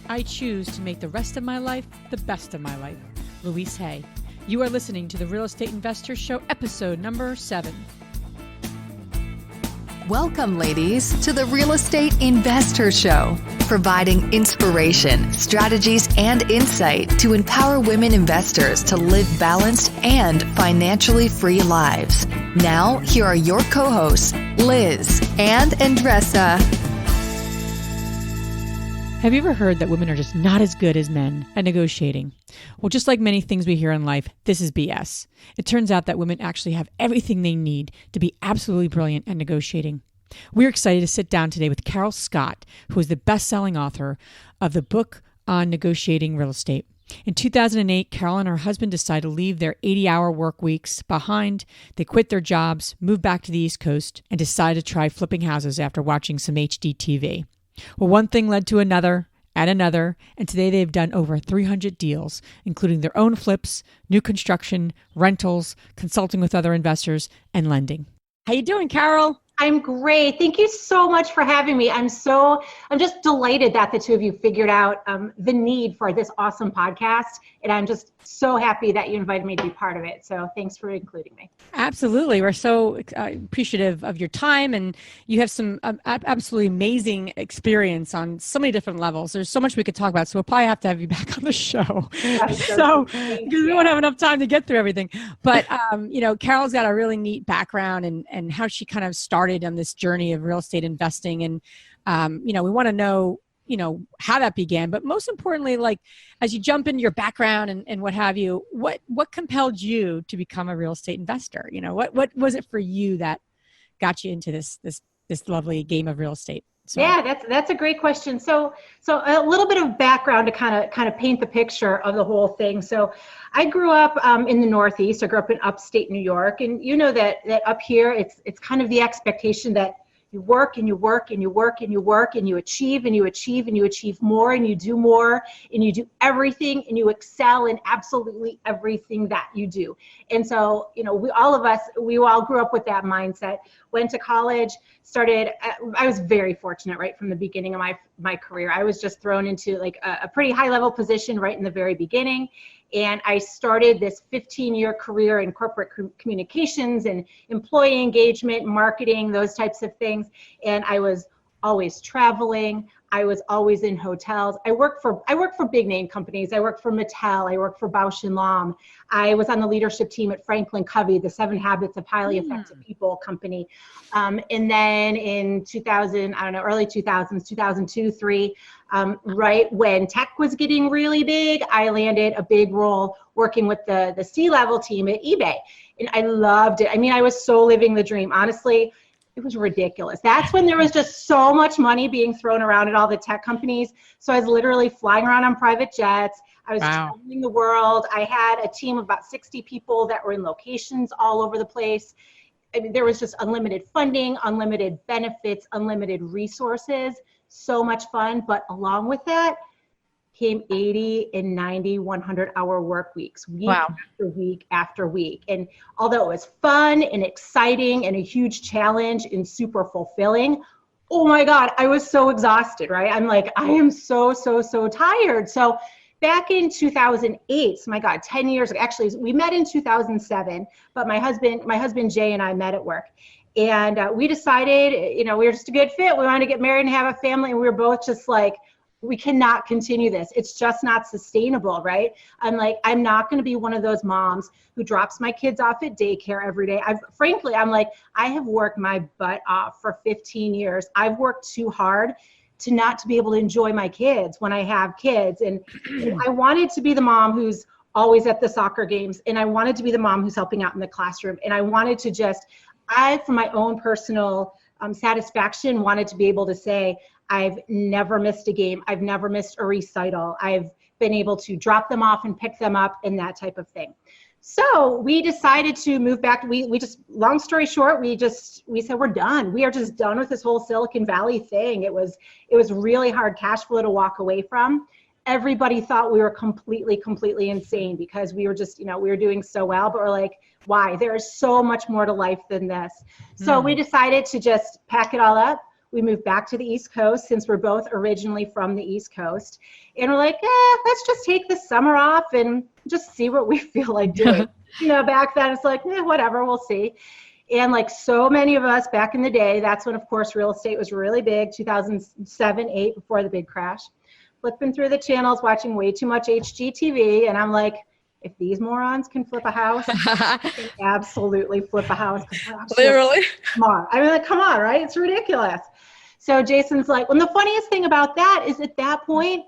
I choose to make the rest of my life the best of my life. Louise Hay. You are listening to the Real Estate Investor Show, episode number 7. Welcome, ladies, to the Real Estate Investor Show, providing inspiration, strategies, and insight to empower women investors to live balanced and financially free lives. Now, here are your co-hosts, Liz and Andressa. Have you ever heard that women are just not as good as men at negotiating? Well, just like many things we hear in life, this is BS. It turns out that women actually have everything they need to be absolutely brilliant at negotiating. We're excited to sit down today with Carol Scott, who is the best-selling author of the book on negotiating real estate. In 2008, Carol and her husband decided to leave their 80-hour work weeks behind. They quit their jobs, moved back to the East Coast, and decided to try flipping houses after watching some HGTV. Well, one thing led to another, and today they've done over 300 deals, including their own flips, new construction, rentals, consulting with other investors, and lending. How you doing, Carol? I'm great. Thank you so much for having me. I'm just delighted that the two of you figured out the need for this awesome podcast. And I'm just so happy that you invited me to be part of it. So thanks for including me. Absolutely. We're so appreciative of your time, and you have some absolutely amazing experience on so many different levels. There's so much we could talk about. So we'll probably have to have you back on the show. Because we won't have enough time to get through everything. But, Carol's got a really neat background and how she kind of started on this journey of real estate investing. And, we want to know, how that began, but most importantly, like as you jump into your background and what have you, what compelled you to become a real estate investor? What was it for you that got you into this lovely game of real estate? So. Yeah, that's a great question. So a little bit of background to kind of paint the picture of the whole thing. So I grew up in the Northeast. I grew up in upstate New York, and you know that up here it's kind of the expectation that you work and you work and you work and you work and you achieve and you achieve and you achieve more and you do more and you do everything and you excel in absolutely everything that you do. And so, we all grew up with that mindset, went to college, I was very fortunate right from the beginning of my career. I was just thrown into like a pretty high level position right in the very beginning. And I started this 15-year career in corporate communications and employee engagement, marketing, those types of things. And I was always traveling. I was always in hotels. I worked for big name companies. I worked for Mattel. I worked for Bausch & Lomb. I was on the leadership team at Franklin Covey, the 7 Habits of Highly Effective People company. And then in early 2000s, 2002, 2003, right when tech was getting really big, I landed a big role working with the C-level team at eBay. And I loved it. I mean, I was so living the dream. Honestly, it was ridiculous. That's when there was just so much money being thrown around at all the tech companies. So I was literally flying around on private jets. I was traveling the world. I had a team of about 60 people that were in locations all over the place. I mean, there was just unlimited funding, unlimited benefits, unlimited resources, so much fun. But along with that came 80 and 90, 100-hour work weeks, week after week after week. And although it was fun and exciting and a huge challenge and super fulfilling, oh my God, I was so exhausted, right? I'm like, I am so tired. So back in 2008, so my God, 10 years ago, actually, we met in 2007, but my husband Jay and I met at work. And we decided, we were just a good fit. We wanted to get married and have a family. And we were both just like, we cannot continue this. It's just not sustainable, right? I'm like, I'm not going to be one of those moms who drops my kids off at daycare every day. I'm like, I have worked my butt off for 15 years. I've worked too hard to be able to enjoy my kids when I have kids. And I wanted to be the mom who's always at the soccer games. And I wanted to be the mom who's helping out in the classroom. And I wanted to for my own personal satisfaction, wanted to be able to say, I've never missed a game. I've never missed a recital. I've been able to drop them off and pick them up and that type of thing. So we decided to move back. We just, long story short, we said, we're done. We are just done with this whole Silicon Valley thing. It was really hard cash flow to walk away from. Everybody thought we were completely insane because we were just, we were doing so well, but we're like, why? There is so much more to life than this. So we decided to just pack it all up. We moved back to the East Coast since we're both originally from the East Coast. And we're like, let's just take the summer off and just see what we feel like doing. Back then it's like, whatever, we'll see. And like so many of us back in the day, that's when, of course, real estate was really big, 2007, 8, before the big crash. Flipping through the channels, watching way too much HGTV. And I'm like, if these morons can flip a house, I can absolutely flip a house. Literally. Smart. I mean, like, come on, right? It's ridiculous. So Jason's like, well, the funniest thing about that is at that point,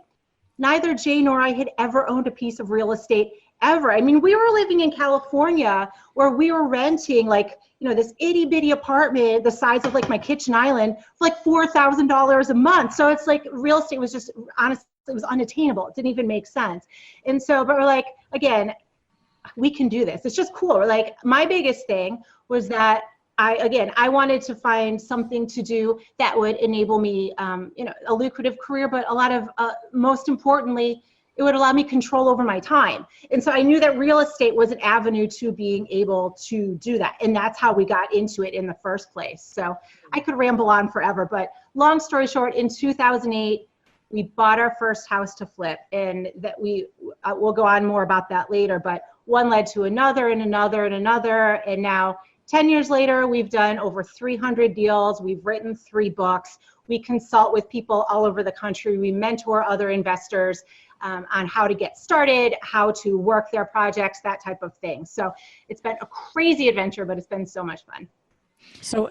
neither Jay nor I had ever owned a piece of real estate ever. I mean, we were living in California where we were renting like, this itty bitty apartment the size of like my kitchen island for like $4,000 a month. So it's like real estate was just, honestly, it was unattainable. It didn't even make sense. And so, but we're like, again, we can do this. It's just cool. We're like, my biggest thing was that I wanted to find something to do that would enable me, a lucrative career, but a lot of, most importantly, it would allow me control over my time. And so I knew that real estate was an avenue to being able to do that. And that's how we got into it in the first place. So I could ramble on forever, but long story short, in 2008, we bought our first house to flip, and that we'll go on more about that later, but one led to another and another and another. And now 10 years later, we've done over 300 deals. We've written 3 books. We consult with people all over the country. We mentor other investors on how to get started, how to work their projects, that type of thing. So it's been a crazy adventure, but it's been so much fun. So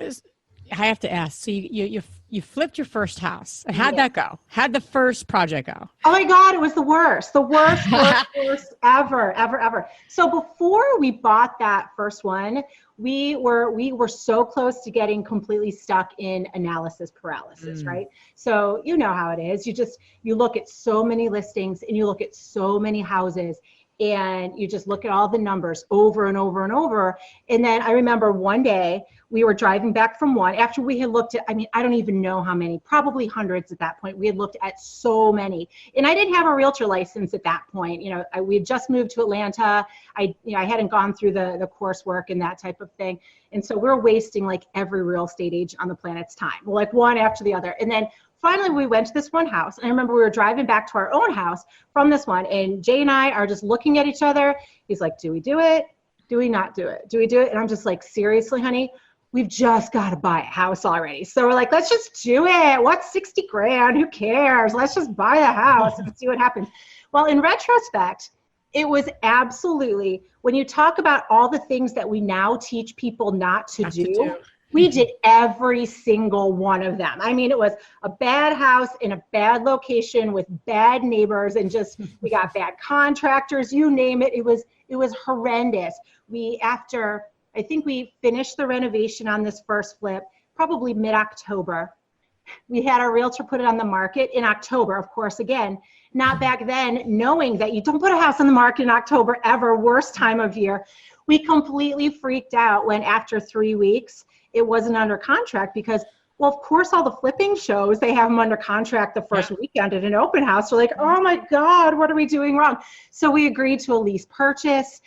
I have to ask, so you flipped your first house. How'd that go? How'd the first project go? Oh my God, it was the worst worst ever. So before we bought that first one, we were so close to getting completely stuck in analysis paralysis, right? So you know how it is. You look at so many listings and you look at so many houses, and you just look at all the numbers over and over and over. And then I remember one day we were driving back from one after we had looked at, I don't even know how many, probably hundreds at that point. We had looked at so many, and I didn't have a realtor license at that point. We had just moved to Atlanta. I hadn't gone through the coursework and that type of thing. And so we're wasting like every real estate agent on the planet's time, like one after the other. And then finally, we went to this one house, and I remember we were driving back to our own house from this one, and Jay and I are just looking at each other. He's like, do we do it? Do we not do it? Do we do it? And I'm just like, seriously, honey, we've just got to buy a house already. So we're like, let's just do it. What's 60 grand? Who cares? Let's just buy the house and see what happens. Well, in retrospect, it was absolutely, when you talk about all the things that we now teach people not to do, we did every single one of them. It was a bad house in a bad location with bad neighbors, and just, we got bad contractors, you name it. It was horrendous. I think we finished the renovation on this first flip, probably mid-October. We had our realtor put it on the market in October, of course, again, not back then, knowing that you don't put a house on the market in October ever, worst time of year. We completely freaked out when after 3 weeks, it wasn't under contract because, well, of course, all the flipping shows, they have them under contract the first weekend at an open house. We're like, oh my God, what are we doing wrong? So we agreed to a lease purchase.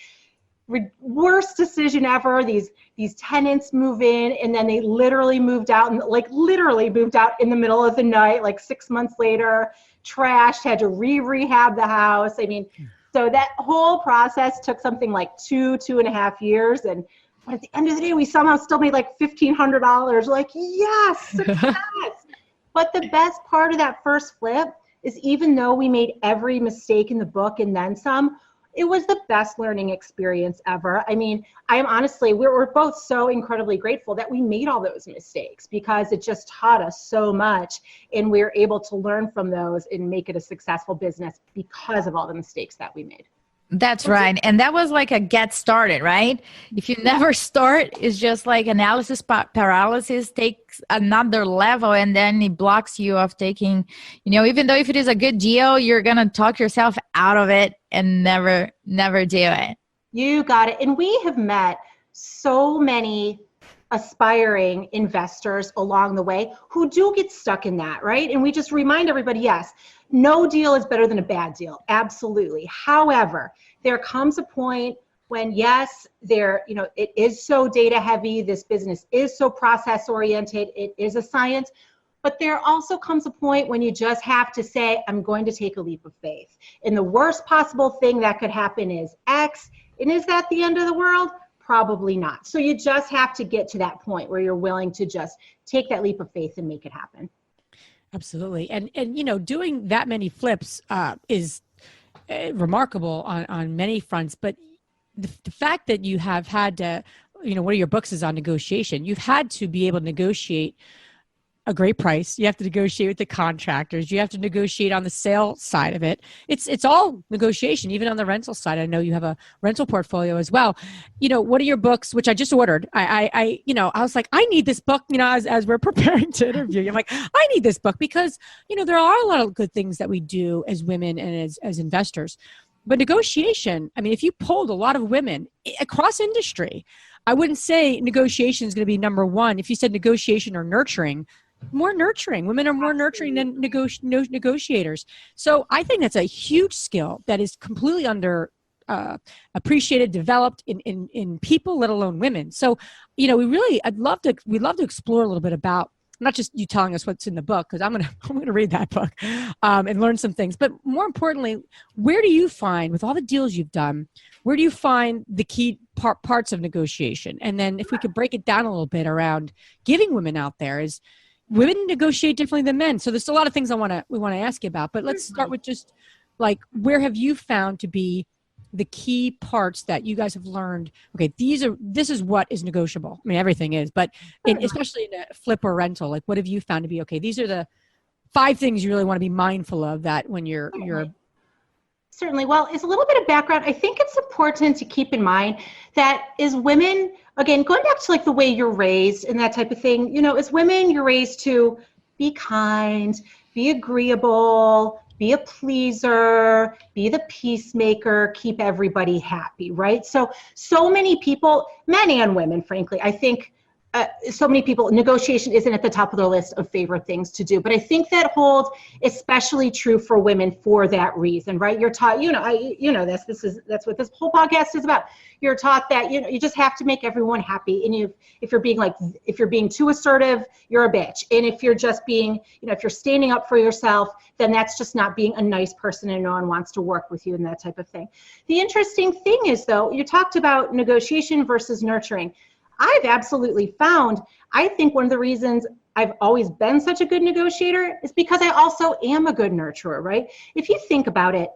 Worst decision ever. These tenants move in, and then they literally moved out, and literally moved out in the middle of the night, like 6 months later, trashed, had to rehab the house. So that whole process took something like 2.5 years. And but at the end of the day, we somehow still made like $1,500. Like, yes, success. But the best part of that first flip is, even though we made every mistake in the book and then some, it was the best learning experience ever. We're both so incredibly grateful that we made all those mistakes, because it just taught us so much, and we're able to learn from those and make it a successful business because of all the mistakes that we made. That's right. And that was like a get started, right? If you never start, it's just like analysis paralysis takes another level, and then it blocks you of taking, even though if it is a good deal, you're going to talk yourself out of it and never do it. You got it. And we have met so many aspiring investors along the way who do get stuck in that, right? And we just remind everybody, yes, no deal is better than a bad deal. Absolutely. However, there comes a point when, yes, it is so data heavy. This business is so process oriented. It is a science. But there also comes a point when you just have to say, I'm going to take a leap of faith. And the worst possible thing that could happen is X. And is that the end of the world? Probably not. So you just have to get to that point where you're willing to just take that leap of faith and make it happen. Absolutely. And doing that many flips is remarkable on many fronts. But the fact that you have had to, one of your books is on negotiation. You've had to be able to negotiate a great price. You have to negotiate with the contractors. You have to negotiate on the sale side of it. It's all negotiation, even on the rental side. I know you have a rental portfolio as well. What are your books, which I just ordered? I was like, I need this book, as we're preparing to interview you. I'm like, I need this book because, there are a lot of good things that we do as women and as investors. But negotiation, if you polled a lot of women across industry, I wouldn't say negotiation is going to be number one. If you said negotiation or nurturing, more nurturing. Women are more nurturing than negotiators. So I think that's a huge skill that is completely under appreciated, developed in people, let alone women. So, we'd love to explore a little bit about not just you telling us what's in the book, because I'm gonna read that book and learn some things. But more importantly, where do you find, with all the deals you've done, where do you find the key parts of negotiation? And then if we could break it down a little bit around giving women out there is, women negotiate differently than men. So there's a lot of things we want to ask you about, but let's start with just like, where have you found to be the key parts that you guys have learned? Okay, this is what is negotiable. Everything is, but especially in a flip or rental, like what have you found to be, okay, these are the 5 things you really want to be mindful of that when you're Certainly. Well, as a little bit of background, I think it's important to keep in mind that as women, again, going back to like the way you're raised and that type of thing, as women, you're raised to be kind, be agreeable, be a pleaser, be the peacemaker, keep everybody happy, right? So many people, men and women, frankly, I think so many people, negotiation isn't at the top of their list of favorite things to do. But I think that holds especially true for women for that reason, right? You're taught, that's what this whole podcast is about. You're taught that, you just have to make everyone happy. And if you're being too assertive, you're a bitch. And if you're just being, if you're standing up for yourself, then that's just not being a nice person and no one wants to work with you and that type of thing. The interesting thing is, though, you talked about negotiation versus nurturing. I've absolutely found, I think one of the reasons I've always been such a good negotiator is because I also am a good nurturer, right? If you think about it,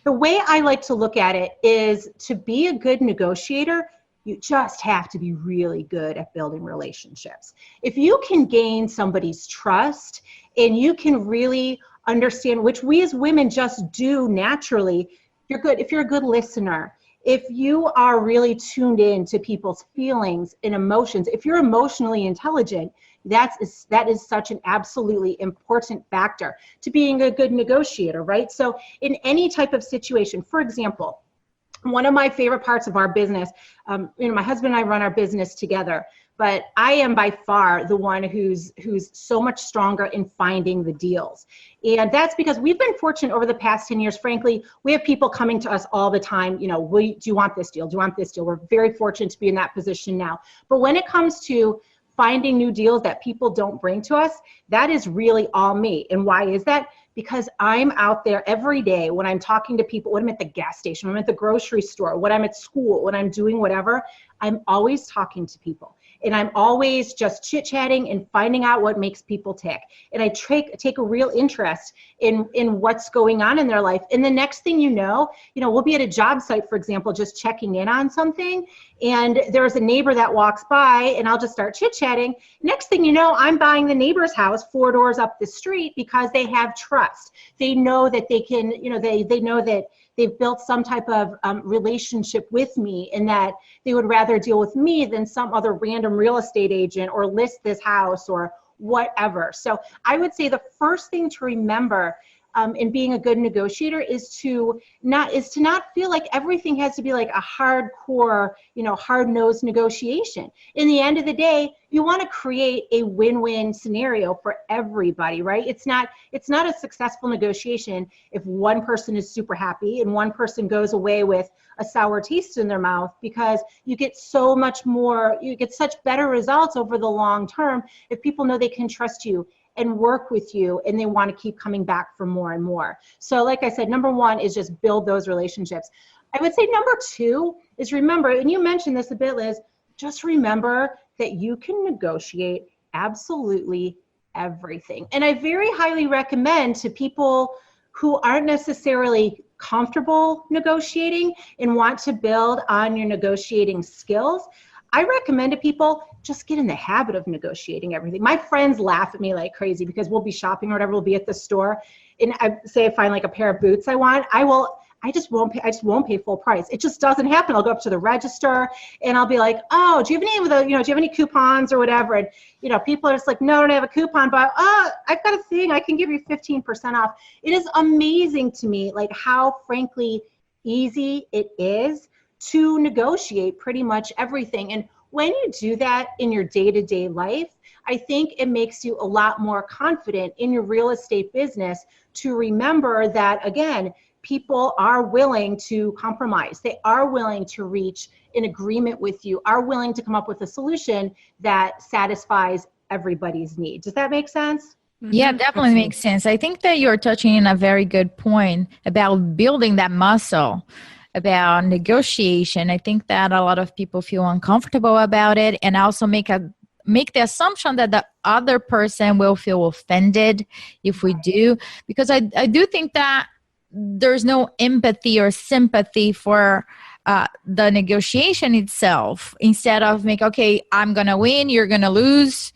the way I like to look at it is, to be a good negotiator, you just have to be really good at building relationships. If you can gain somebody's trust and you can really understand, which we as women just do naturally, you're good. If you're a good listener, if you are really tuned in to people's feelings and emotions, if you're emotionally intelligent, that is such an absolutely important factor to being a good negotiator, right? So in any type of situation, for example, one of my favorite parts of our business, my husband and I run our business together, but I am by far the one who's so much stronger in finding the deals. And that's because we've been fortunate over the past 10 years. Frankly, we have people coming to us all the time, do you want this deal? Do you want this deal? We're very fortunate to be in that position now. But when it comes to finding new deals that people don't bring to us, that is really all me. And why is that? Because I'm out there every day when I'm talking to people, when I'm at the gas station, when I'm at the grocery store, when I'm at school, when I'm doing whatever, I'm always talking to people. And I'm always just chit-chatting and finding out what makes people tick. And I take a real interest in what's going on in their life. And the next thing you know, we'll be at a job site, for example, just checking in on something. And there's a neighbor that walks by and I'll just start chit-chatting. Next thing you know, I'm buying the neighbor's house 4 doors up the street because they have trust. They know that they can, they know that they've built some type of relationship with me, and that they would rather deal with me than some other random real estate agent or list this house or whatever. So I would say the first thing to remember in being a good negotiator is to not feel like everything has to be like a hardcore, hard-nosed negotiation. In the end of the day, you want to create a win-win scenario for everybody, right? It's not a successful negotiation if one person is super happy and one person goes away with a sour taste in their mouth, because you get such better results over the long term if people know they can trust you and work with you, and they want to keep coming back for more and more. So like I said, number one is just build those relationships. I would say number two is remember, and you mentioned this a bit, Liz, just remember that you can negotiate absolutely everything. And I very highly recommend to people who aren't necessarily comfortable negotiating and want to build on your negotiating skills, I recommend to people just get in the habit of negotiating everything. My friends laugh at me like crazy because we'll be shopping or whatever, we'll be at the store, and I say I find like a pair of boots I want, I just won't pay full price. It just doesn't happen. I'll go up to the register and I'll be like, oh, do you have any of the, do you have any coupons or whatever? And, people are just like, no, I don't have a coupon, but I've got a thing. I can give you 15% off. It is amazing to me, like how frankly easy it is to negotiate pretty much everything. And when you do that in your day-to-day life, I think it makes you a lot more confident in your real estate business to remember that, again, people are willing to compromise. They are willing to reach an agreement with you, are willing to come up with a solution that satisfies everybody's needs. Does that make sense? Yeah, definitely makes sense. I think that you're touching on a very good point about building that muscle, about negotiation. I think that a lot of people feel uncomfortable about it, and also make the assumption that the other person will feel offended if we do, because I do think that there's no empathy or sympathy for the negotiation itself. Instead of okay, I'm going to win, you're going to lose.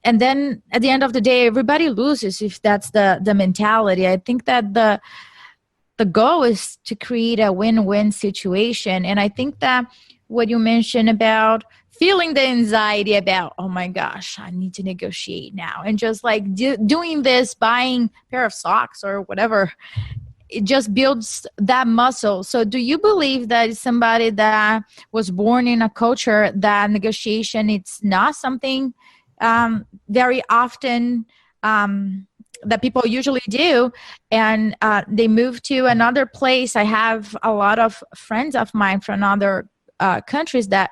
And then at the end of the day, everybody loses if that's the mentality. I think that the goal is to create a win-win situation. And I think that what you mentioned about feeling the anxiety about, oh my gosh, I need to negotiate now. And just like doing this, buying a pair of socks or whatever, it just builds that muscle. So do you believe that somebody that was born in a culture that negotiation, it's not something very often that people usually do, and they move to another place? I have a lot of friends of mine from other countries that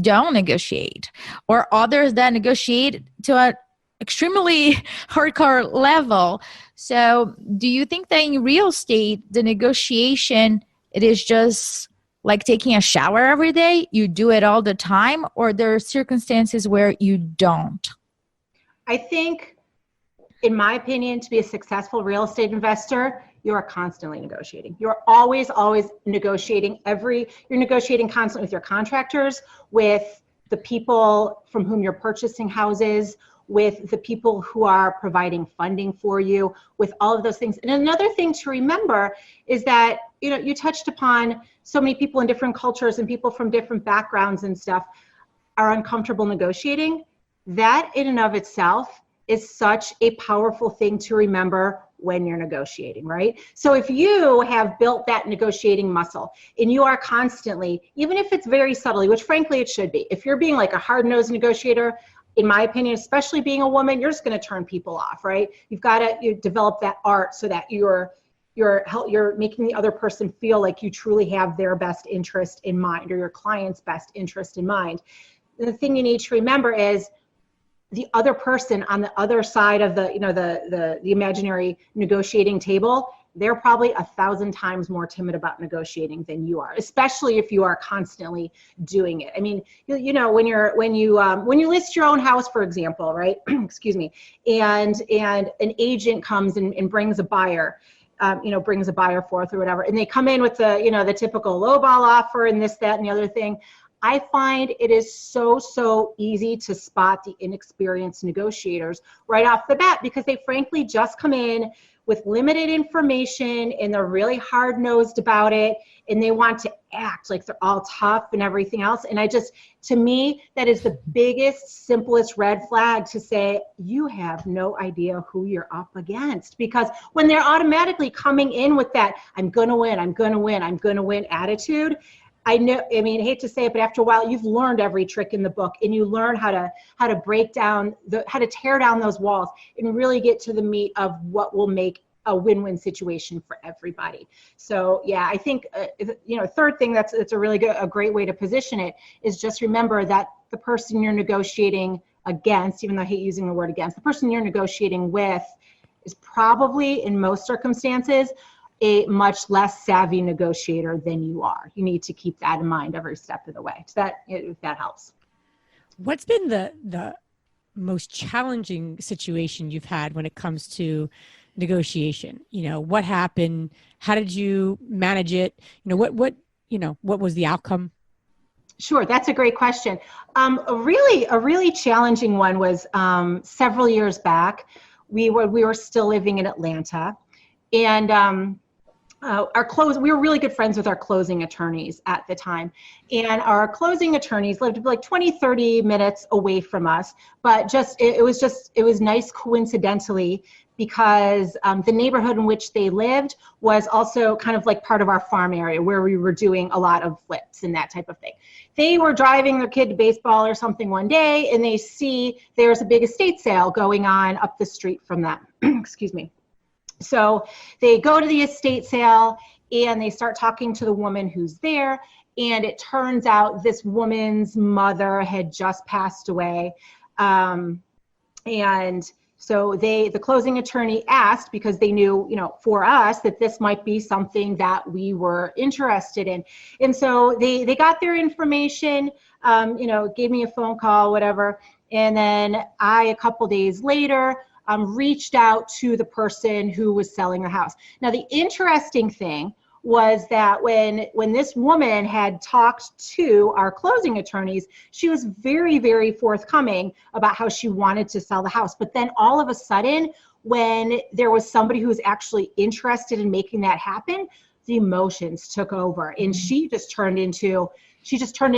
don't negotiate, or others that negotiate to an extremely hardcore level. So do you think that in real estate, the negotiation, it is just like taking a shower every day? You do it all the time, or there are circumstances where you don't? I think, in my opinion, to be a successful real estate investor, you are constantly negotiating. You're always negotiating. You're negotiating constantly with your contractors, with the people from whom you're purchasing houses, with the people who are providing funding for you, with all of those things. And another thing to remember is that, you touched upon so many people in different cultures and people from different backgrounds and stuff are uncomfortable negotiating. That in and of itself is such a powerful thing to remember when you're negotiating, right? So if you have built that negotiating muscle and you are constantly, even if it's very subtly, which frankly it should be, if you're being like a hard-nosed negotiator, in my opinion, especially being a woman, you're just going to turn people off, right? You've got to develop that art so that you're making the other person feel like you truly have their best interest in mind, or your client's best interest in mind. The thing you need to remember is the other person on the other side of the imaginary negotiating table, they're probably 1,000 times more timid about negotiating than you are, especially if you are constantly doing it. I mean, when you list your own house, for example, right? Excuse me, and an agent comes and brings a buyer, brings a buyer forth or whatever, and they come in with the typical lowball offer and this, that, and the other thing. I find it is so easy to spot the inexperienced negotiators right off the bat, because they frankly just come in with limited information and they're really hard-nosed about it, and they want to act like they're all tough and everything else. And to me, that is the biggest, simplest red flag to say, you have no idea who you're up against. Because when they're automatically coming in with that, I'm gonna win attitude, I hate to say it, but after a while, you've learned every trick in the book, and you learn how to break down how to tear down those walls and really get to the meat of what will make a win-win situation for everybody. So yeah, I think third thing that's a great way to position it is just remember that the person you're negotiating against, even though I hate using the word against, the person you're negotiating with is probably, in most circumstances, a much less savvy negotiator than you are. You need to keep that in mind every step of the way. So that, if that helps. What's been the most challenging situation you've had when it comes to negotiation? What happened? How did you manage it? What was the outcome? Sure, that's a great question. A really challenging one was several years back. We were still living in Atlanta, and we were really good friends with our closing attorneys at the time. And our closing attorneys lived like 20, 30 minutes away from us, but it was nice coincidentally, because the neighborhood in which they lived was also kind of like part of our farm area where we were doing a lot of flips and that type of thing. They were driving their kid to baseball or something one day, and they see there's a big estate sale going on up the street from them. Excuse me. So they go to the estate sale and they start talking to the woman who's there. And it turns out this woman's mother had just passed away. And so the closing attorney asked, because they knew, for us, that this might be something that we were interested in. And so they got their information, gave me a phone call, whatever. And then a couple days later, reached out to the person who was selling the house. Now, the interesting thing was that when this woman had talked to our closing attorneys, she was very, very forthcoming about how she wanted to sell the house. But then all of a sudden, when there was somebody who was actually interested in making that happen, the emotions took over, and she just turned in,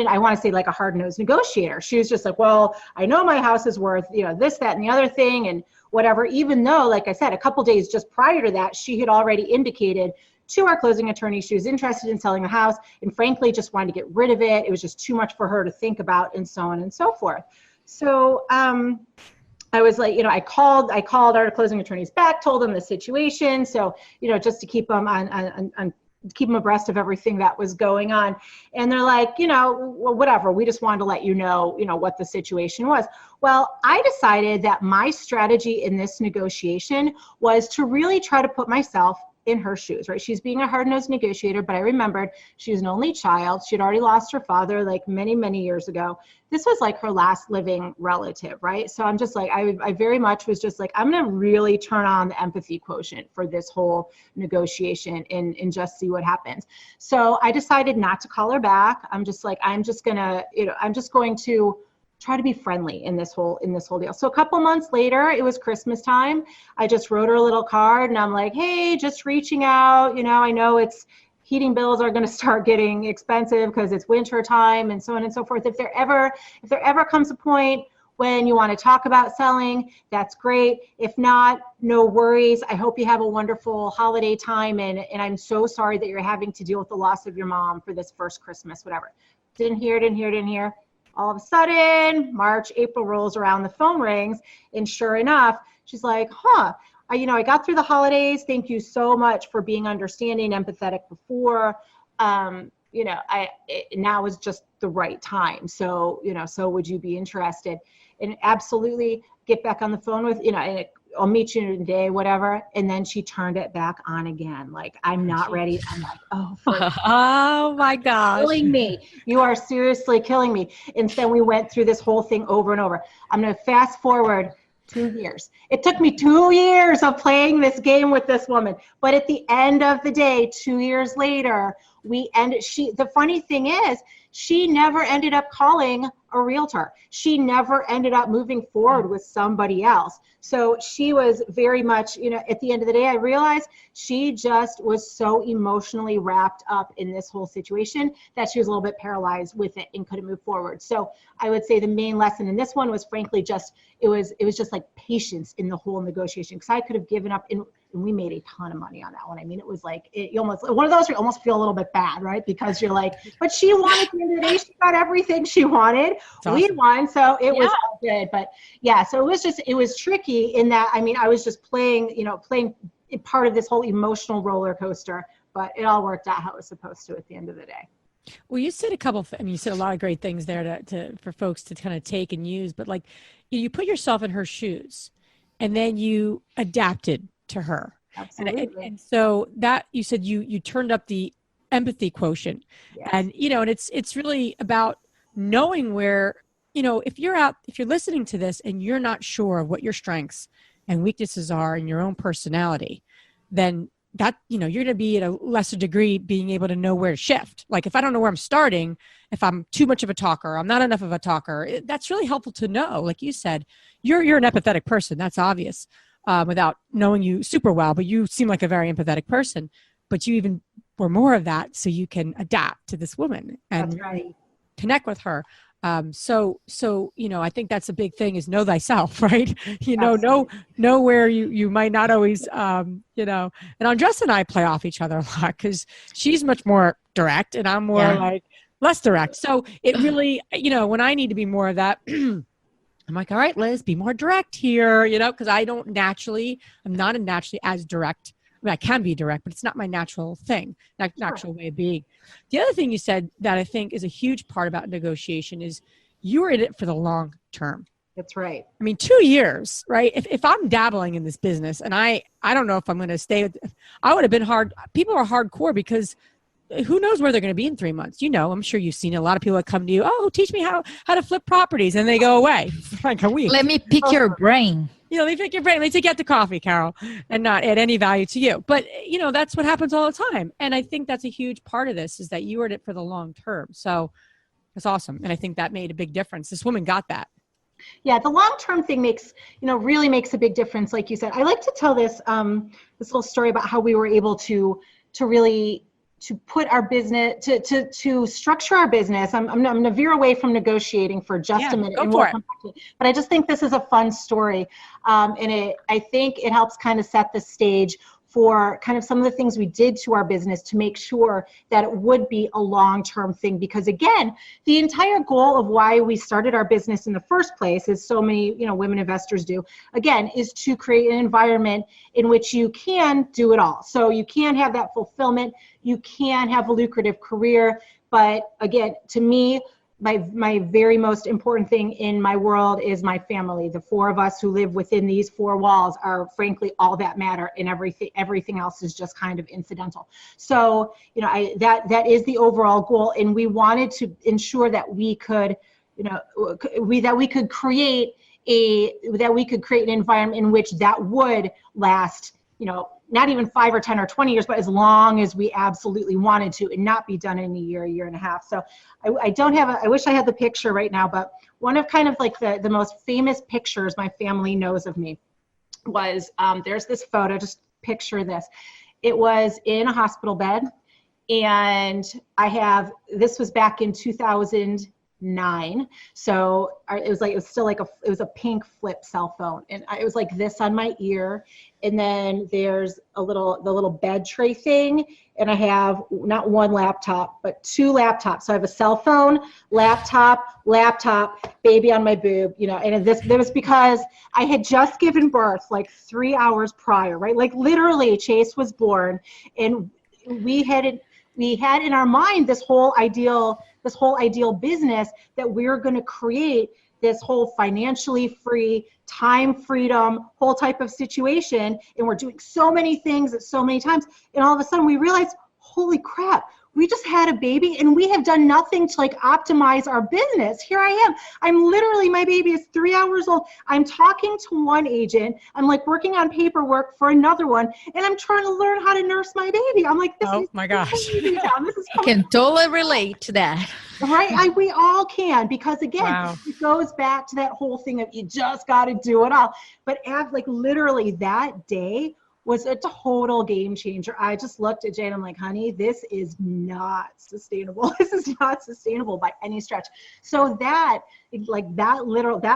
I want to say, like a hard-nosed negotiator. She was just like, well, I know my house is worth, this, that, and the other thing, and whatever, even though, like I said, a couple days just prior to that, she had already indicated to our closing attorney she was interested in selling the house, and frankly just wanted to get rid of it. It was just too much for her to think about, and so on and so forth. So I was like, I called our closing attorneys back, told them the situation. So, just to keep them keep them abreast of everything that was going on. And they're like, well, whatever, we just wanted to let you know, what the situation was. Well, I decided that my strategy in this negotiation was to really try to put myself in her shoes, right? She's being a hard-nosed negotiator, but I remembered she was an only child. She had already lost her father like many, many years ago. This was like her last living relative, right? So I'm just like, I very much was just like, I'm going to really turn on the empathy quotient for this whole negotiation and just see what happens. So I decided not to call her back. I'm just going to try to be friendly in this whole deal. So a couple months later, it was Christmas time. I just wrote her a little card, and I'm like, hey, just reaching out. I know heating bills are going to start getting expensive because it's winter time, and so on and so forth. If there ever comes a point when you want to talk about selling, that's great. If not, no worries. I hope you have a wonderful holiday time, and I'm so sorry that you're having to deal with the loss of your mom for this first Christmas, whatever. Didn't hear. All of a sudden, March, April rolls around, the phone rings, and sure enough, she's like, I got through the holidays. Thank you so much for being understanding, empathetic before. Now is just the right time. So, so would you be interested? And absolutely get back on the phone with, and I'll meet you today, whatever. And then she turned it back on again. Like, I'm not ready. I'm like, oh my gosh. Killing me. You are seriously killing me. And then we went through this whole thing over and over. I'm going to fast forward 2 years. It took me 2 years of playing this game with this woman. But at the end of the day, 2 years later, the funny thing is, she never ended up calling a realtor. She never ended up moving forward with somebody else. So she was very much, at the end of the day, I realized she just was so emotionally wrapped up in this whole situation that she was a little bit paralyzed with it and couldn't move forward. So I would say the main lesson in this one was frankly it was just like patience in the whole negotiation, because I could have given up, and we made a ton of money on that one. I mean, it was like, one of those where you almost feel a little bit bad, right? Because you're like, but she wanted the end of the day, she got everything she wanted. Awesome. We won, so it was all good. But yeah, so it was tricky in that, I was just playing part of this whole emotional roller coaster, but it all worked out how it was supposed to at the end of the day. Well, you said a couple, I mean, you said a lot of great things there for folks to kind of take and use, but like you put yourself in her shoes and then you adapted to her. Absolutely. And so that you said you turned up the empathy quotient. Yes. And, and it's really about knowing where, if you're listening to this and you're not sure of what your strengths and weaknesses are in your own personality, then that, you're going to be at a lesser degree being able to know where to shift. Like if I don't know where I'm starting, if I'm too much of a talker, I'm not enough of a talker, that's really helpful to know. Like you said, you're an empathetic person. That's obvious without knowing you super well, but you seem like a very empathetic person, but you even were more of that so you can adapt to this woman and connect with her. So, I think that's a big thing is know thyself, right? Know where you might not always, and Andressa and I play off each other a lot because she's much more direct and I'm more like less direct. So it really, when I need to be more of that, I'm like, all right, Liz, be more direct here, because I'm not naturally as direct. I mean, I can be direct, but it's not my natural thing, natural way of being. The other thing you said that I think is a huge part about negotiation is you're in it for the long term. That's right. I mean, 2 years, right? If I'm dabbling in this business and I don't know if I'm going to stay, I would have been hard. People are hardcore because who knows where they're going to be in 3 months? I'm sure you've seen a lot of people that come to you, oh, teach me how to flip properties. And they go away for like a week. Let me pick your brain. They pick your brain. They take you out to coffee, Carol, and not add any value to you. But, that's what happens all the time. And I think that's a huge part of this is that you are in it for the long term. So that's awesome. And I think that made a big difference. This woman got that. Yeah, the long-term thing really makes a big difference. Like you said, I like to tell this little story about how we were able to really to put our business, to structure our business. I'm going to veer away from negotiating for just a minute. Go for it. But I just think this is a fun story. And I think it helps kind of set the stage for kind of some of the things we did to our business to make sure that it would be a long-term thing. Because again, the entire goal of why we started our business in the first place, as so many women investors do, again, is to create an environment in which you can do it all. So you can have that fulfillment, you can have a lucrative career, but again, to me, my very most important thing in my world is my family. The four of us who live within these four walls are frankly all that matter, and everything else is just kind of incidental. So, that is the overall goal, and we wanted to ensure that we could, create an environment in which that would last, not even 5 or 10 or 20 years, but as long as we absolutely wanted to, and not be done in a year and a half. So I wish I had the picture right now, but one of kind of like the most famous pictures my family knows of me was, there's this photo, just picture this. It was in a hospital bed, and this was back in 2009. So it was a pink flip cell phone, and it was like this on my ear. And then there's the little bed tray thing, and I have not one laptop, but 2 laptops. So I have a cell phone, laptop, baby on my boob, and that was because I had just given birth like 3 hours prior, right? Like literally Chase was born, and we had in our mind this whole ideal business that we're going to create, this whole financially free, time freedom, whole type of situation. And we're doing so many things at so many times. And all of a sudden we realize, holy crap, we just had a baby and we have done nothing to like optimize our business. Here I am. I'm literally, my baby is 3 hours old. I'm talking to one agent. I'm like working on paperwork for another one. And I'm trying to learn how to nurse my baby. I'm like, oh my gosh. I can totally relate to that. Right? We all can, because again, It goes back to that whole thing of you just got to do it all. But literally that day was a total game changer. I just looked at Jane, I'm like, honey, this is not sustainable. This is not sustainable by any stretch. So that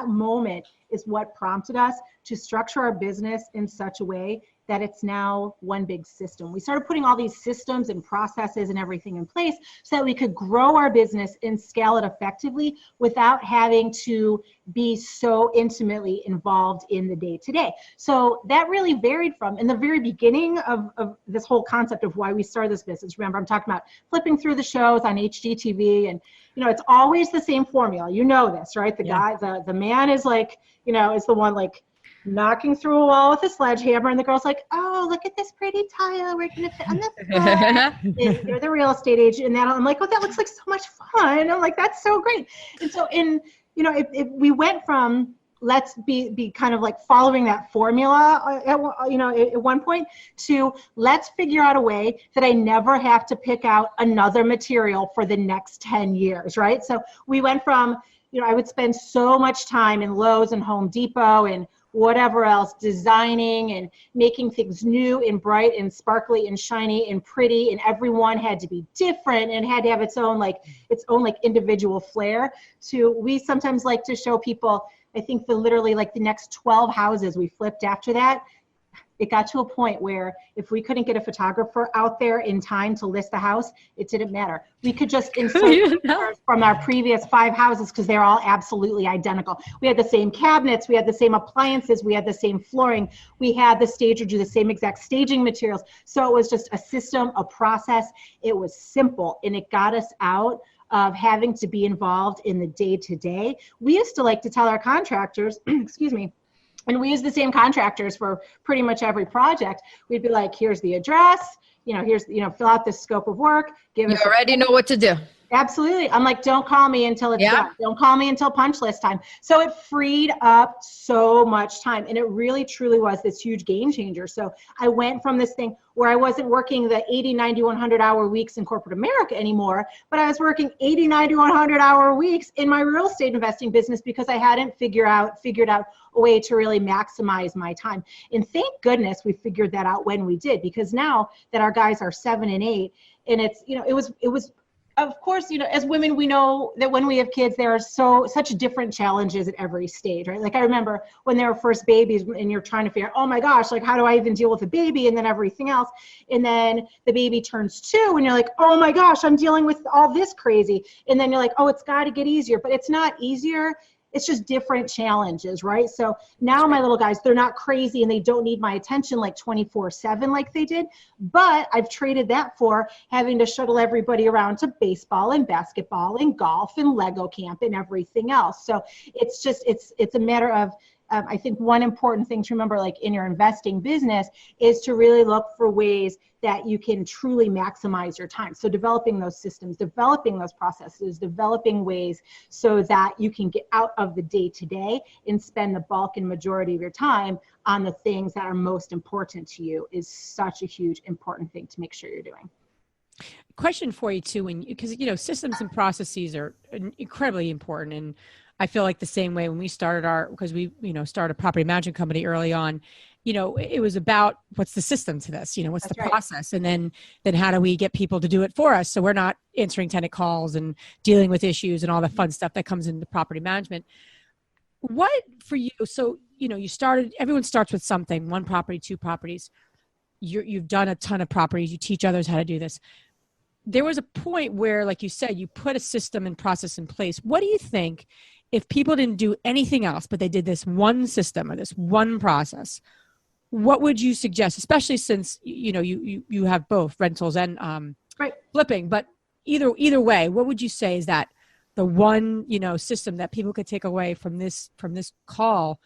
moment is what prompted us to structure our business in such a way that it's now one big system. We started putting all these systems and processes and everything in place so that we could grow our business and scale it effectively without having to be so intimately involved in the day-to-day. So that really varied from, in the very beginning of this whole concept of why we started this business. Remember, I'm talking about flipping through the shows on HGTV, and it's always the same formula. You know this, right? The man is like, is the one like knocking through a wall with a sledgehammer, and the girl's like, oh, look at this pretty tile we're gonna fit on the floor. You're the real estate agent, and then I'm like, oh, that looks like so much fun. I'm like, that's so great. And so if we went from let's be kind of like following that formula at one point to let's figure out a way that I never have to pick out another material for the next 10 years, right? So we went from, I would spend so much time in Lowe's and Home Depot and whatever else, designing and making things new and bright and sparkly and shiny and pretty, and everyone had to be different and had to have its own individual flair. To we sometimes like to show people, I think literally the next 12 houses we flipped after that, it got to a point where if we couldn't get a photographer out there in time to list the house, it didn't matter. We could just insert pictures from our previous 5 houses because they're all absolutely identical. We had the same cabinets, we had the same appliances, we had the same flooring, we had the stager do the same exact staging materials. So it was just a system, a process. It was simple, and it got us out of having to be involved in the day-to-day. We used to like to tell our contractors, excuse me, and we use the same contractors for pretty much every project. We'd be like, here's the address, here's, fill out this scope of work. You already know what to do. Absolutely. I'm like, don't call me until it's done. Don't call me until punch list time. So it freed up so much time, and it really truly was this huge game changer. So I went from this thing where I wasn't working the 80, 90, 100 hour weeks in corporate America anymore, but I was working 80, 90, 100 hour weeks in my real estate investing business because I hadn't figured out a way to really maximize my time. And thank goodness we figured that out when we did, because now that our guys are 7 and 8, and it's, it was of course, as women, we know that when we have kids, there are such different challenges at every stage, right? Like I remember when they were first babies and you're trying to figure out, oh my gosh, like how do I even deal with a baby and then everything else? And then the baby turns 2 and you're like, oh my gosh, I'm dealing with all this crazy. And then you're like, oh, it's got to get easier, but it's not easier. It's just different challenges, right? So now my little guys, they're not crazy and they don't need my attention like 24/7 like they did, but I've traded that for having to shuttle everybody around to baseball and basketball and golf and Lego camp and everything else. So it's just, it's a matter of, I think one important thing to remember, like in your investing business, is to really look for ways that you can truly maximize your time. So developing those systems, developing those processes, developing ways so that you can get out of the day-to-day and spend the bulk and majority of your time on the things that are most important to you is such a huge important thing to make sure you're doing. Question for you too, because systems and processes are incredibly important, and I feel like the same way when we started because we, started a property management company early on, it was about what's the system to this, what's That's the right. process, and then how do we get people to do it for us? So we're not answering tenant calls and dealing with issues and all the fun stuff that comes into property management. What for you? So, everyone starts with something, 1 property, 2 properties. You've done a ton of properties. You teach others how to do this. There was a point where, like you said, you put a system and process in place. What do you think if people didn't do anything else, but they did this one system or this one process? What would you suggest, especially since, you have both rentals and right. flipping, but either way, what would you say is that the one, system that people could take away from this call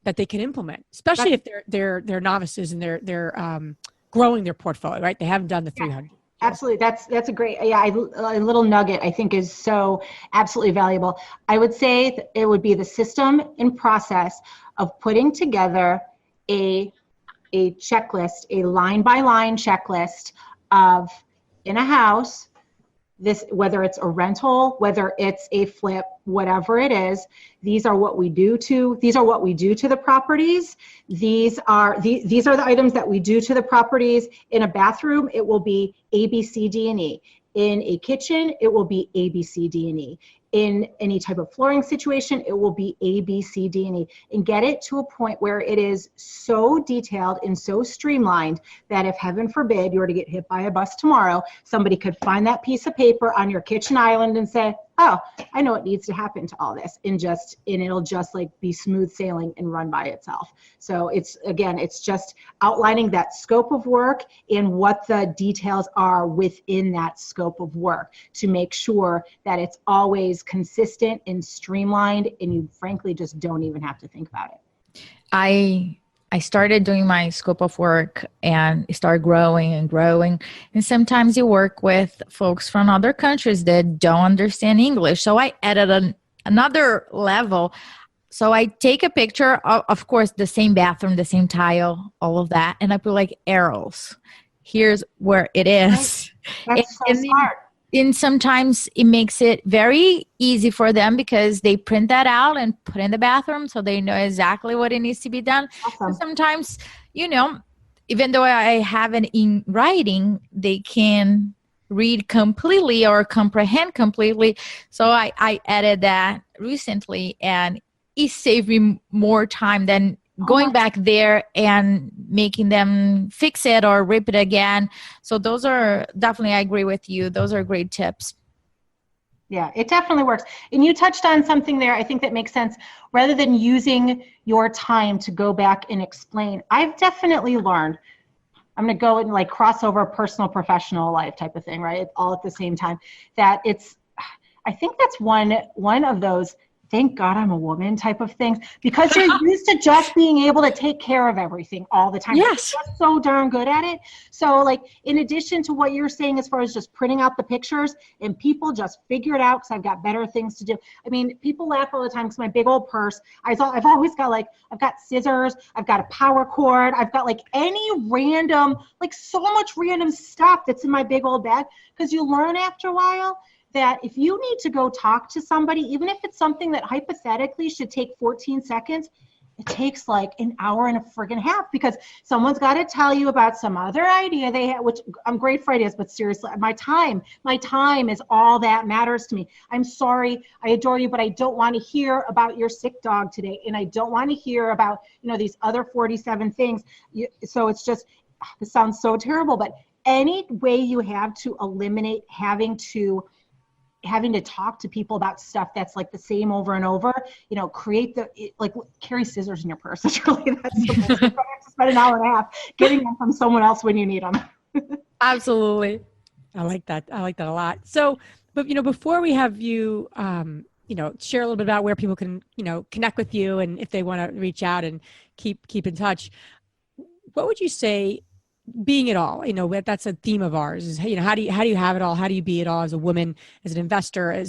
that they can implement, especially if they're novices and they're growing their portfolio, right? They haven't done the 300. Absolutely. That's a great, a little nugget I think is so absolutely valuable. I would say that it would be the system and process of putting together a checklist, a line by line checklist of in a house, this, whether it's a rental, whether it's a flip, whatever it is, these are what we do to the properties. These are the items that we do to the properties. In a bathroom, it will be A, B, C, D, and E. In a kitchen, it will be A, B, C, D, and E. in any type of flooring situation, it will be A, B, C, D, and E, and get it to a point where it is so detailed and so streamlined that if heaven forbid you were to get hit by a bus tomorrow, somebody could find that piece of paper on your kitchen island and say, oh, I know what needs to happen to all this, and it'll just like be smooth sailing and run by itself. So it's just outlining that scope of work and what the details are within that scope of work to make sure that it's always consistent and streamlined, and you frankly just don't even have to think about it. I started doing my scope of work and it started growing and growing. And sometimes you work with folks from other countries that don't understand English. So I added another level. So I take a picture of course, the same bathroom, the same tile, all of that. And I put like arrows. Here's where it is. That's so smart. And sometimes it makes it very easy for them because they print that out and put in the bathroom so they know exactly what it needs to be done. Awesome. And sometimes, even though I have it in writing, they can read completely or comprehend completely. So I added that recently, and it saved me more time than going back there and making them fix it or rip it again. So those are definitely, I agree with you. Those are great tips. Yeah, it definitely works. And you touched on something there, I think that makes sense. Rather than using your time to go back and explain, I've definitely learned, I'm going to go and like cross over personal, professional life type of thing, right? All at the same time. I think that's one of those thank God I'm a woman type of things, because you're used to just being able to take care of everything all the time. Yes. You're just so darn good at it. So like, in addition to what you're saying, as far as just printing out the pictures and people just figure it out because I've got better things to do. I mean, people laugh all the time because my big old purse, I've always got I've got scissors, I've got a power cord, I've got like any random, like so much random stuff that's in my big old bag, because you learn after a while that if you need to go talk to somebody, even if it's something that hypothetically should take 14 seconds, it takes like an hour and a friggin' half, because someone's got to tell you about some other idea they have, which I'm great for ideas, but seriously, my time is all that matters to me. I'm sorry, I adore you, but I don't want to hear about your sick dog today. And I don't want to hear about, these other 47 things. So it's just, this sounds so terrible, but any way you have to eliminate having to talk to people about stuff that's like the same over and over, carry scissors in your purse. It's really that simple. You don't have to spend an hour and a half getting them from someone else when you need them. Absolutely. I like that. I like that a lot. So, but before we have you, share a little bit about where people can, connect with you, and if they want to reach out and keep in touch, what would you say? Being it all, that's a theme of ours, is, how do you have it all? How do you be it all as a woman, as an investor,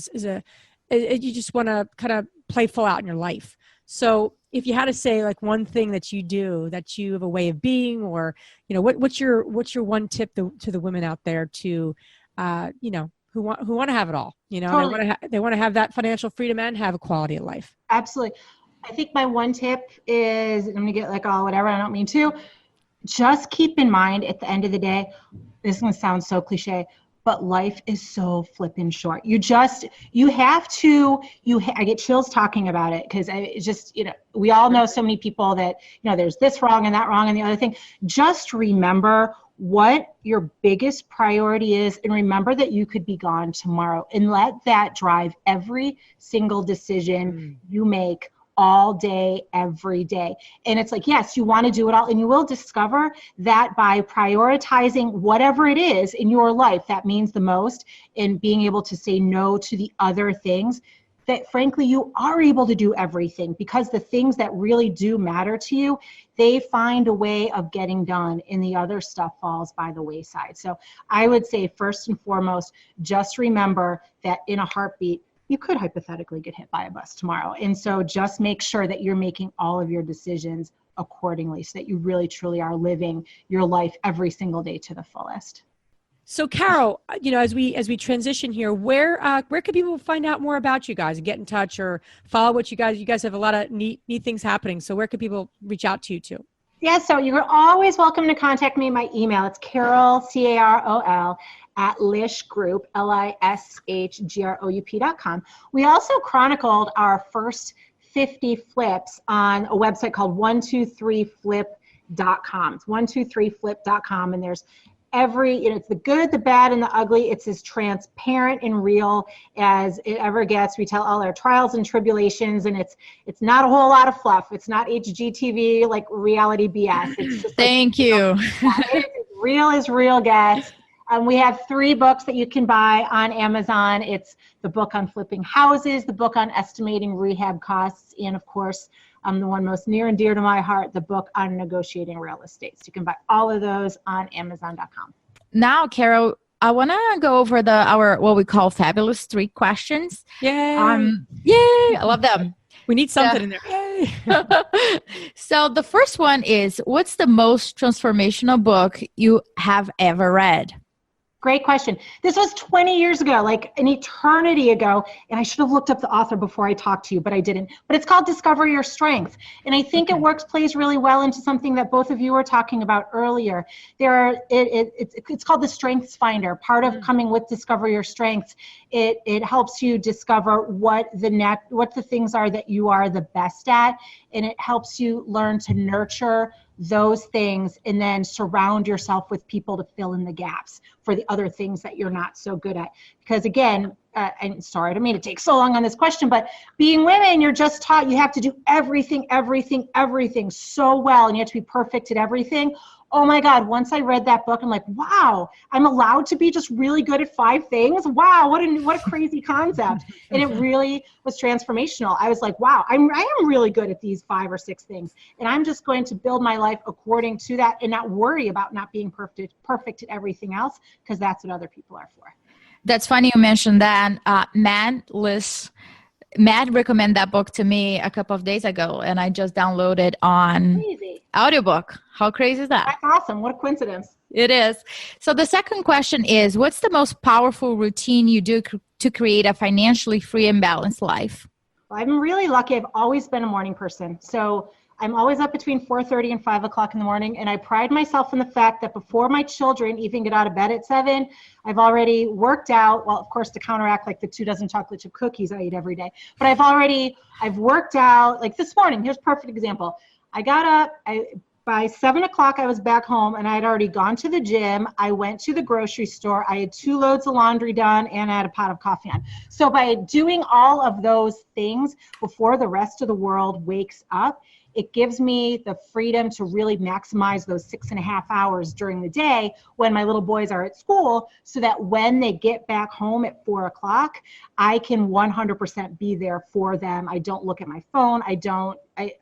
you just want to kind of play full out in your life. So if you had to say like one thing that you do, that you have a way of being, or, what's your one tip to the women out there to, who want to have it all, totally. They want to have that financial freedom and have a quality of life. Absolutely. I think my one tip is, I'm going to get like all whatever, I don't mean to, just keep in mind at the end of the day, this is going to sound so cliche, but life is so flippin' short. I get chills talking about it, because it's just, we all know so many people that, there's this wrong and that wrong and the other thing. Just remember what your biggest priority is, and remember that you could be gone tomorrow, and let that drive every single decision you make all day, every day. And it's like, yes, you want to do it all, and you will discover that by prioritizing whatever it is in your life that means the most, and being able to say no to the other things, that frankly, you are able to do everything, because the things that really do matter to you, they find a way of getting done, and the other stuff falls by the wayside. So I would say, first and foremost, just remember that in a heartbeat, you could hypothetically get hit by a bus tomorrow. And so just make sure that you're making all of your decisions accordingly, so that you really, truly are living your life every single day to the fullest. So Carol, as we transition here, where can people find out more about you guys and get in touch or follow what you guys have a lot of neat things happening. So where can people reach out to you too? Yeah, so you're always welcome to contact me. My email, it's Carol, Carol, at lishgroup, lishgroup.com. We also chronicled our first 50 flips on a website called 123flip.com. It's 123flip.com, and there's it's the good, the bad, and the ugly. It's as transparent and real as it ever gets. We tell all our trials and tribulations, and it's not a whole lot of fluff. It's not HGTV like reality BS. It's just Thank you. It's real as real gets. We have 3 books that you can buy on Amazon. It's the book on flipping houses, the book on estimating rehab costs, and of course, the one most near and dear to my heart, the book on negotiating real estate. So you can buy all of those on Amazon.com. Now, Carol, I want to go over our what we call fabulous 3 questions. Yay! Yay! I love them. We need something in there. Yay! So the first one is, what's the most transformational book you have ever read? Great question. This was 20 years ago, like an eternity ago, and I should have looked up the author before I talked to you, but I didn't. But it's called Discover Your Strength, and I think it plays really well into something that both of you were talking about earlier. It's called the Strengths Finder. Part of coming with Discover Your Strengths, it helps you discover what the things are that you are the best at, and it helps you learn to nurture those things and then surround yourself with people to fill in the gaps for the other things that you're not so good at. Because again, and sorry, I don't mean to take so long on this question, but being women, you're just taught you have to do everything so well, and you have to be perfect at everything. Oh my God, once I read that book, I'm like, wow, I'm allowed to be just really good at 5 things? Wow, what a crazy concept. And it really was transformational. I was like, wow, I am really good at these 5 or 6 things. And I'm just going to build my life according to that and not worry about not being perfect at everything else, because that's what other people are for. That's funny you mentioned that. Matt recommended that book to me a couple of days ago, and I just downloaded on audiobook. How crazy is that? That's awesome. What a coincidence. It is. So the second question is, what's the most powerful routine you do to create a financially free and balanced life? Well, I'm really lucky. I've always been a morning person. So I'm always up between 4:30 and 5 o'clock in the morning. And I pride myself in the fact that before my children even get out of bed at 7, I've already worked out. Well, of course, to counteract like the 2 dozen chocolate chip cookies I eat every day. But I've worked out. Like this morning, here's a perfect example. I got up, by 7 o'clock, I was back home, and I had already gone to the gym. I went to the grocery store. I had 2 loads of laundry done, and I had a pot of coffee on. So by doing all of those things before the rest of the world wakes up, it gives me the freedom to really maximize those 6.5 hours during the day when my little boys are at school, so that when they get back home at 4 o'clock, I can 100% be there for them. I don't look at my phone.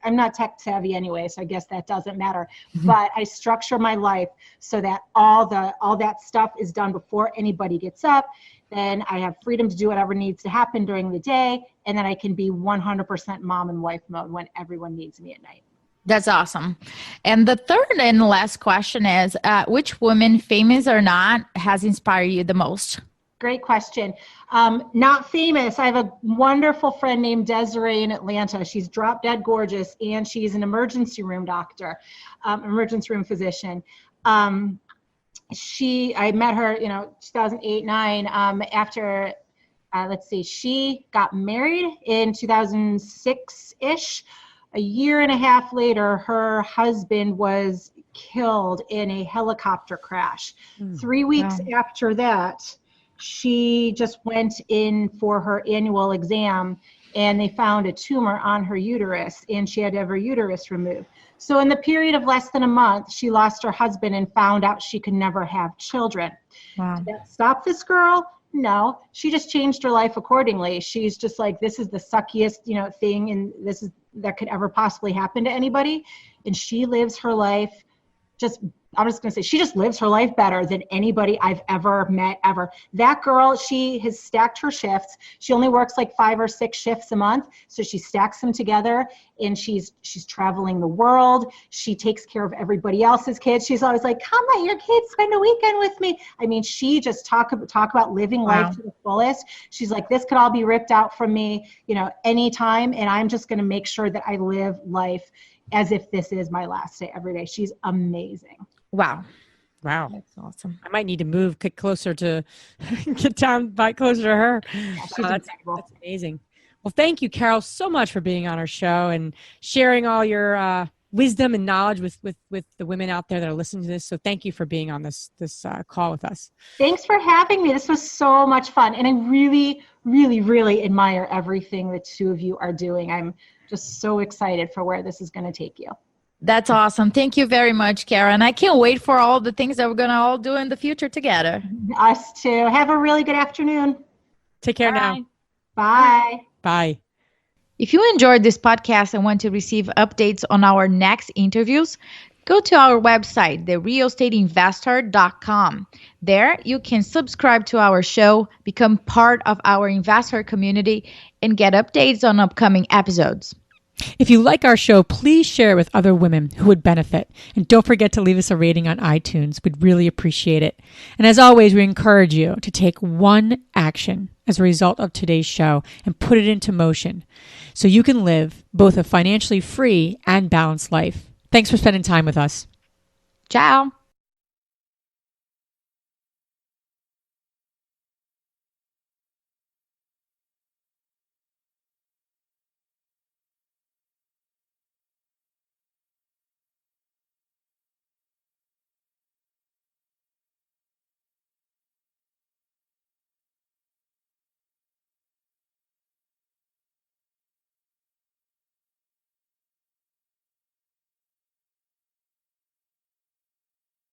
I'm not tech savvy anyway, so I guess that doesn't matter. But I structure my life so that all that stuff is done before anybody gets up. Then I have freedom to do whatever needs to happen during the day, and then I can be 100% mom and wife mode when everyone needs me at night. That's awesome. And the third and last question is, which woman, famous or not, has inspired you the most? Great question. Not famous. I have a wonderful friend named Desiree in Atlanta. She's drop dead gorgeous, and she's an emergency room doctor, emergency room physician. I met her, 2008, 9, after, she got married in 2006-ish. A year and a half later, her husband was killed in a helicopter crash. 3 weeks after that, she just went in for her annual exam, and they found a tumor on her uterus, and she had to have her uterus removed. So in the period of less than a month, she lost her husband and found out she could never have children. Wow. Did that stop this girl? No, she just changed her life accordingly. She's just like, this is the suckiest, thing, and that could ever possibly happen to anybody. And she lives her life she just lives her life better than anybody I've ever met, ever. That girl, she has stacked her shifts. She only works like 5 or 6 shifts a month. So she stacks them together, and she's traveling the world. She takes care of everybody else's kids. She's always like, come let your kids spend a weekend with me. I mean, she just talk about living life to the fullest. She's like, this could all be ripped out from me, anytime. And I'm just going to make sure that I live life as if this is my last day every day. She's amazing. Wow. Wow. That's awesome. I might need to move, get closer to, get down, by closer to her. Yeah, she's Wow, incredible. that's amazing. Well, thank you, Carol, so much for being on our show and sharing all your wisdom and knowledge with the women out there that are listening to this. So thank you for being on this call with us. Thanks for having me. This was so much fun. And I really, really, really admire everything the two of you are doing. I'm just so excited for where this is going to take you. That's awesome. Thank you very much, Karen. I can't wait for all the things that we're going to all do in the future together. Us too. Have a really good afternoon. Take care now. Bye. Bye. If you enjoyed this podcast and want to receive updates on our next interviews, go to our website, therealestateinvestor.com. There, you can subscribe to our show, become part of our investor community, and get updates on upcoming episodes. If you like our show, please share it with other women who would benefit. And don't forget to leave us a rating on iTunes. We'd really appreciate it. And as always, we encourage you to take one action as a result of today's show and put it into motion so you can live both a financially free and balanced life. Thanks for spending time with us. Ciao.